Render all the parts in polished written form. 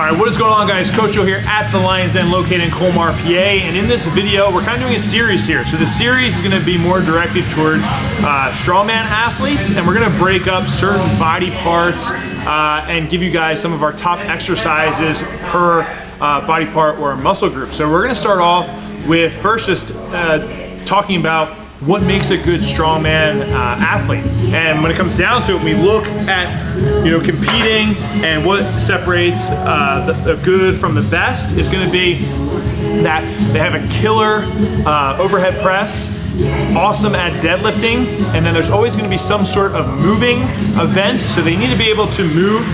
All right, what is going on, guys? Coach Joe here at the Lions Den, located in Colmar, PA. And in this video, we're kind of doing a series here. So the series is going to be more directed towards strongman athletes, and we're going to break up certain body parts and give you guys some of our top exercises per body part or muscle group. So we're going to start off with first just talking about what makes a good strongman athlete. And when it comes down to it, we look at competing, and what separates the good from the best is going to be that they have a killer overhead press, awesome at deadlifting, and then there's always going to be some sort of moving event, so they need to be able to move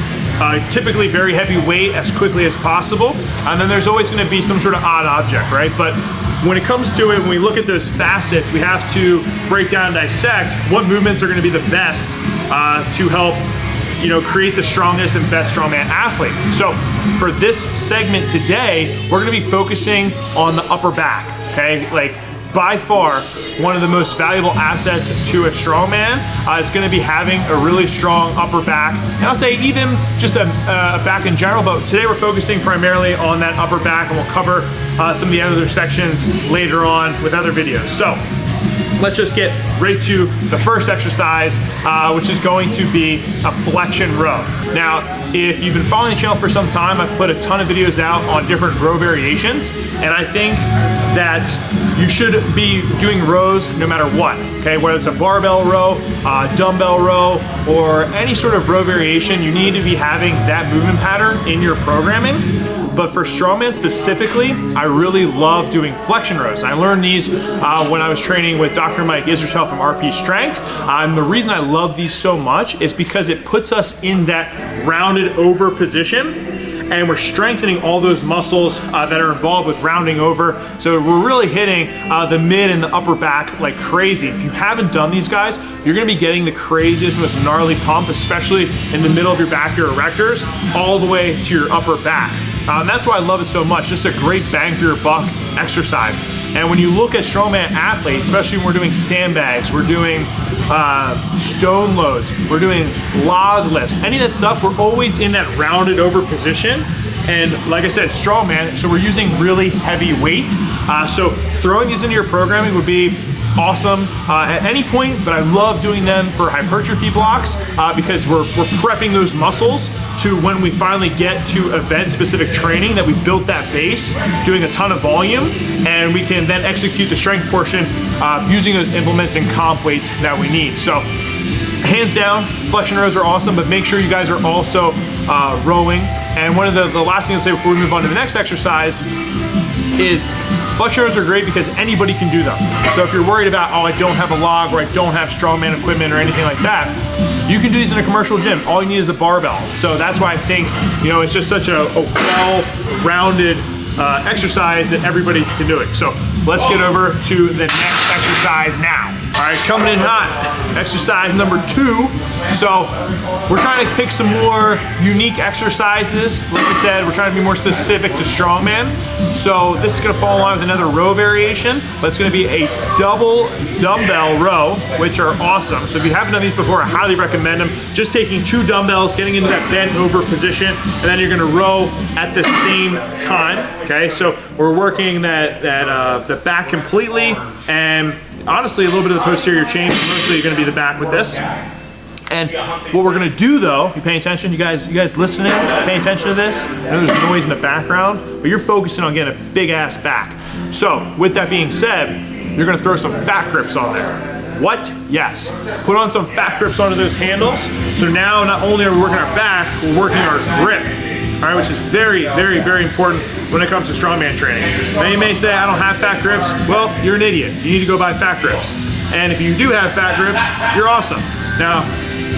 typically very heavy weight as quickly as possible, and then there's always going to be some sort of odd object, right? But when it comes to it, when we look at those facets, we have to break down and dissect what movements are going to be the best to help create the strongest and best strongman athlete. So for this segment today, we're going to be focusing on the upper back, okay? Like, by far, one of the most valuable assets to a strongman is going to be having a really strong upper back. And I'll say even just a back in general, but today we're focusing primarily on that upper back, and we'll cover some of the other sections later on with other videos. So let's just get right to the first exercise, which is going to be a flexion row. Now, if you've been following the channel for some time, I've put a ton of videos out on different row variations, and I think that you should be doing rows no matter what, okay? Whether it's a barbell row, dumbbell row, or any sort of row variation, you need to be having that movement pattern in your programming. But for strongman specifically, I really love doing flexion rows. I learned these when I was training with Dr. Mike Israel from RP Strength. And the reason I love these so much is because it puts us in that rounded over position, and we're strengthening all those muscles that are involved with rounding over. So we're really hitting the mid and the upper back like crazy. If you haven't done these guys, you're gonna be getting the craziest, most gnarly pump, especially in the middle of your back, your erectors, all the way to your upper back. And that's why I love it so much. Just a great bang for your buck exercise. And when you look at strongman athletes, especially when we're doing sandbags, we're doing stone loads, we're doing log lifts, any of that stuff, we're always in that rounded over position. And like I said, strongman, so we're using really heavy weight. So throwing these into your programming would be awesome at any point, but I love doing them for hypertrophy blocks because we're prepping those muscles to when we finally get to event-specific training, that we built that base, doing a ton of volume, and we can then execute the strength portion using those implements and comp weights that we need. So hands down, flexion rows are awesome, but make sure you guys are also rowing. And one of the last things I'll say before we move on to the next exercise is flexion rows are great because anybody can do them. So if you're worried about, oh, I don't have a log, or I don't have strongman equipment or anything like that, you can do these in a commercial gym. All you need is a barbell. So that's why I think, it's just such a well-rounded exercise that everybody can do it. So let's get over to the next exercise now. All right, coming in hot, exercise number 2. So we're trying to pick some more unique exercises. Like I said, we're trying to be more specific to strongman. So this is gonna fall in line with another row variation, but it's gonna be a double dumbbell row, which are awesome. So if you haven't done these before, I highly recommend them. Just taking 2 dumbbells, getting into that bent over position, and then you're gonna row at the same time, okay? So we're working the back completely, and honestly a little bit of the posterior chain, but mostly you're gonna be the back with this. And what we're gonna do though, you paying attention, you guys listening, paying attention to this? I know there's noise in the background, but you're focusing on getting a big ass back. So with that being said, you're gonna throw some fat grips on there. What? Yes. Put on some fat grips onto those handles. So now not only are we working our back, we're working our grip. All right, which is very, very, very important when it comes to strongman training. Now you may say, I don't have fat grips. Well, you're an idiot. You need to go buy fat grips. And if you do have fat grips, you're awesome. Now,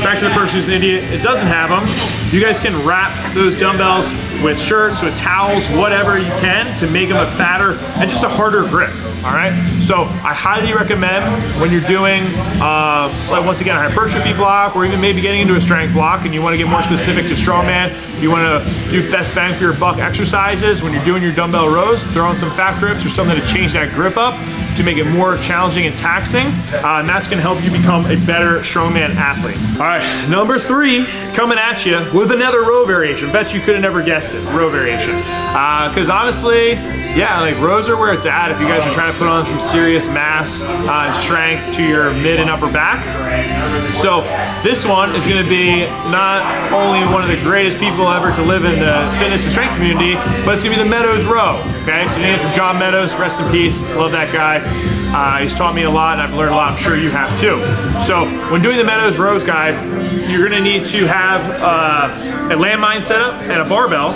back to the person who's an idiot, it doesn't have them. You guys can wrap those dumbbells with shirts, with towels, whatever you can to make them a fatter and just a harder grip. All right, so I highly recommend when you're doing, like once again, a hypertrophy block, or even maybe getting into a strength block, and you want to get more specific to strongman, you want to do best bang for your buck exercises. When you're doing your dumbbell rows, throw in some fat grips or something to change that grip up. to make it more challenging and taxing, and that's gonna help you become a better strongman athlete. All right, number 3, coming at you with another row variation. Bet you could have never guessed it, row variation. Because honestly, yeah, like rows are where it's at if you guys are trying to put on some serious mass and strength to your mid and upper back. So this one is gonna be not only one of the greatest people ever to live in the fitness and strength community, but it's gonna be the Meadows row, okay? So named from John Meadows, rest in peace, love that guy. He's taught me a lot and I've learned a lot, I'm sure you have too. So when doing the Meadows rows guide, you're gonna need to have a landmine setup and a barbell,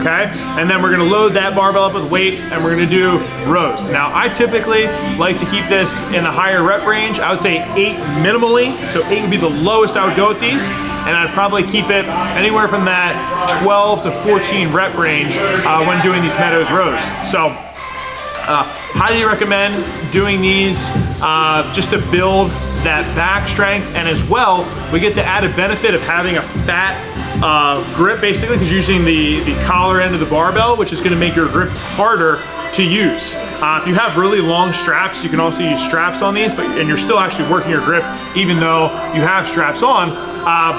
okay? And then we're gonna load that barbell up with weight and we're gonna do rows. Now I typically like to keep this in the higher rep range. I would say 8 minimally, so 8 would be the lowest I would go with these. And I'd probably keep it anywhere from that 12 to 14 rep range when doing these Meadows rows. So highly recommend doing these just to build that back strength, and as well, we get the added benefit of having a fat grip basically, because you're using the collar end of the barbell, which is gonna make your grip harder to use. If you have really long straps, you can also use straps on these, and you're still actually working your grip even though you have straps on,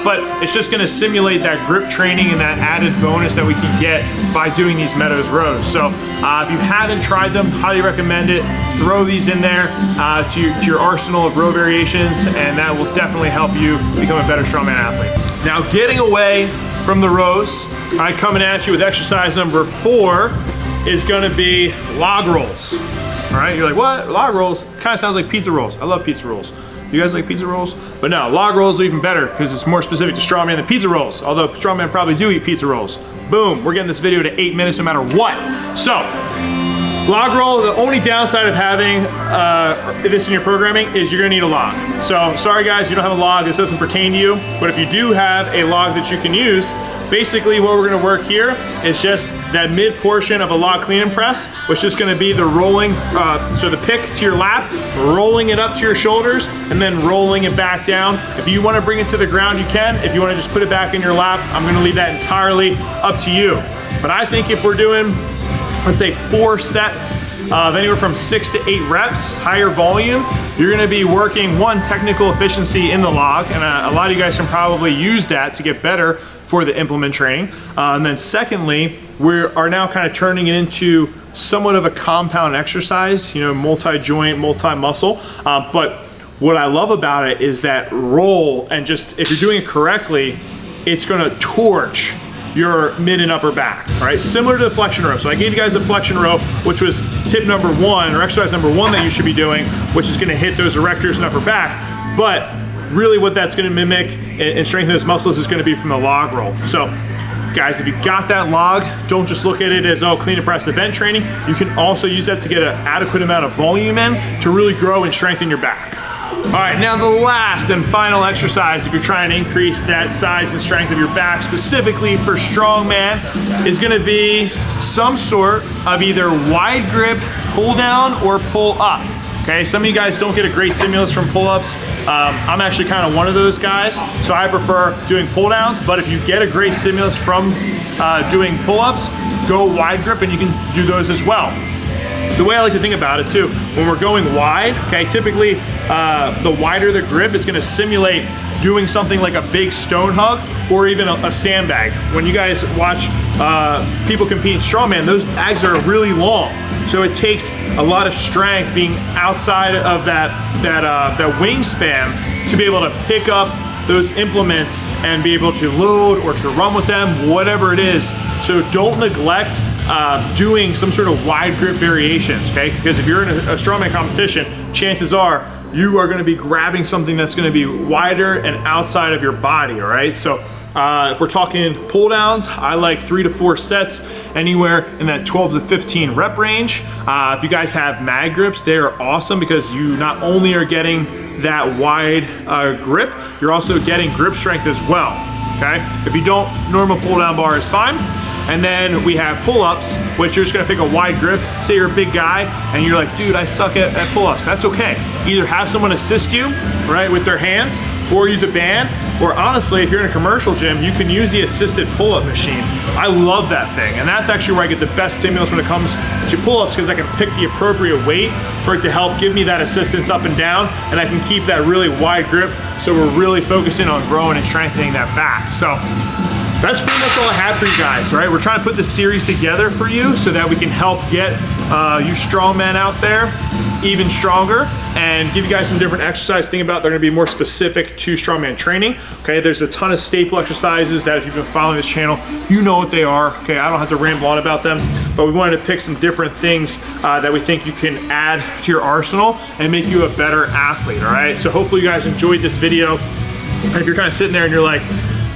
but it's just gonna simulate that grip training and that added bonus that we can get by doing these Meadows rows. So if you haven't tried them, highly recommend it. Throw these in there to your arsenal of row variations, and that will definitely help you become a better strongman athlete. Now getting away from the rows, I'm coming at you with exercise number 4 is gonna be log rolls. All right, you're like, what? Log rolls? Kind of sounds like pizza rolls. I love pizza rolls. You guys like pizza rolls? But no, log rolls are even better because it's more specific to strongman than pizza rolls, although strongmen probably do eat pizza rolls. Boom, we're getting this video to 8 minutes no matter what. So, log roll, the only downside of having this in your programming is you're gonna need a log. So, sorry guys, if you don't have a log, this doesn't pertain to you, but if you do have a log that you can use, basically what we're gonna work here is just that mid portion of a log clean and press, which is gonna be the rolling, so the pick to your lap, rolling it up to your shoulders, and then rolling it back down. If you wanna bring it to the ground, you can. If you wanna just put it back in your lap, I'm gonna leave that entirely up to you. But I think if we're doing, let's say 4 sets of anywhere from 6 to 8 reps, higher volume, you're gonna be working one, technical efficiency in the log, and a lot of you guys can probably use that to get better for the implement training. And then secondly, we are now kind of turning it into somewhat of a compound exercise, you know, multi-joint, multi-muscle. But what I love about it is that roll, and just if you're doing it correctly, it's gonna torch your mid and upper back, right? Similar to the flexion row. So I gave you guys the flexion row, which was tip number 1, or exercise number 1 that you should be doing, which is gonna hit those erectors and upper back. But really what that's gonna mimic and strengthen those muscles is gonna be from the log roll. So guys, if you got that log, don't just look at it as, oh, clean and press event training. You can also use that to get an adequate amount of volume in to really grow and strengthen your back. All right, now the last and final exercise, if you're trying to increase that size and strength of your back, specifically for strongman, is gonna be some sort of either wide grip pull down or pull up. Okay, some of you guys don't get a great stimulus from pull-ups. I'm actually kind of one of those guys, so I prefer doing pull-downs, but if you get a great stimulus from doing pull-ups, go wide grip and you can do those as well. So the way I like to think about it too, when we're going wide, okay, typically the wider the grip, it's gonna simulate doing something like a big stone hug or even a sandbag. When you guys watch people compete in strongman, those bags are really long. So it takes a lot of strength being outside of that wingspan to be able to pick up those implements and be able to load or to run with them, whatever it is. So don't neglect doing some sort of wide grip variations, okay? Because if you're in a strongman competition, chances are you are gonna be grabbing something that's gonna be wider and outside of your body, all right? So if we're talking pull downs, I like 3 to 4 sets, anywhere in that 12 to 15 rep range. If you guys have mag grips, they are awesome because you not only are getting that wide grip, you're also getting grip strength as well, okay? If you don't, normal pull down bar is fine. And then we have pull-ups, which you're just gonna pick a wide grip. Say you're a big guy and you're like, dude, I suck at pull-ups. That's okay. Either have someone assist you, right, with their hands, or use a band, or honestly, if you're in a commercial gym, you can use the assisted pull-up machine. I love that thing, and that's actually where I get the best stimulus when it comes to pull-ups, because I can pick the appropriate weight for it to help give me that assistance up and down, and I can keep that really wide grip, so we're really focusing on growing and strengthening that back. So that's pretty much all I have for you guys, right? We're trying to put this series together for you so that we can help get you strongmen out there even stronger and give you guys some different exercises. Think about they're gonna be more specific to strongman training, okay? There's a ton of staple exercises that if you've been following this channel, you know what they are, okay? I don't have to ramble on about them, but we wanted to pick some different things that we think you can add to your arsenal and make you a better athlete, all right? So hopefully you guys enjoyed this video. And if you're kind of sitting there and you're like,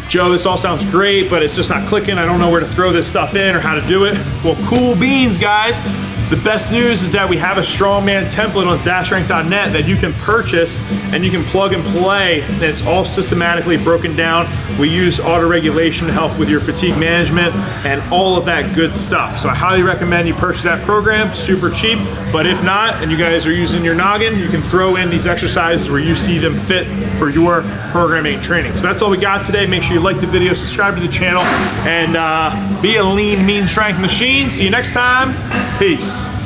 Joe, this all sounds great, but it's just not clicking. I don't know where to throw this stuff in or how to do it. Well, cool beans, guys. The best news is that we have a strongman template on zashstrength.net that you can purchase and you can plug and play, and it's all systematically broken down. We use auto regulation to help with your fatigue management and all of that good stuff. So I highly recommend you purchase that program, super cheap, but if not, and you guys are using your noggin, you can throw in these exercises where you see them fit for your programming and training. So that's all we got today. Make sure you like the video, subscribe to the channel, and be a lean, mean strength machine. See you next time. Peace.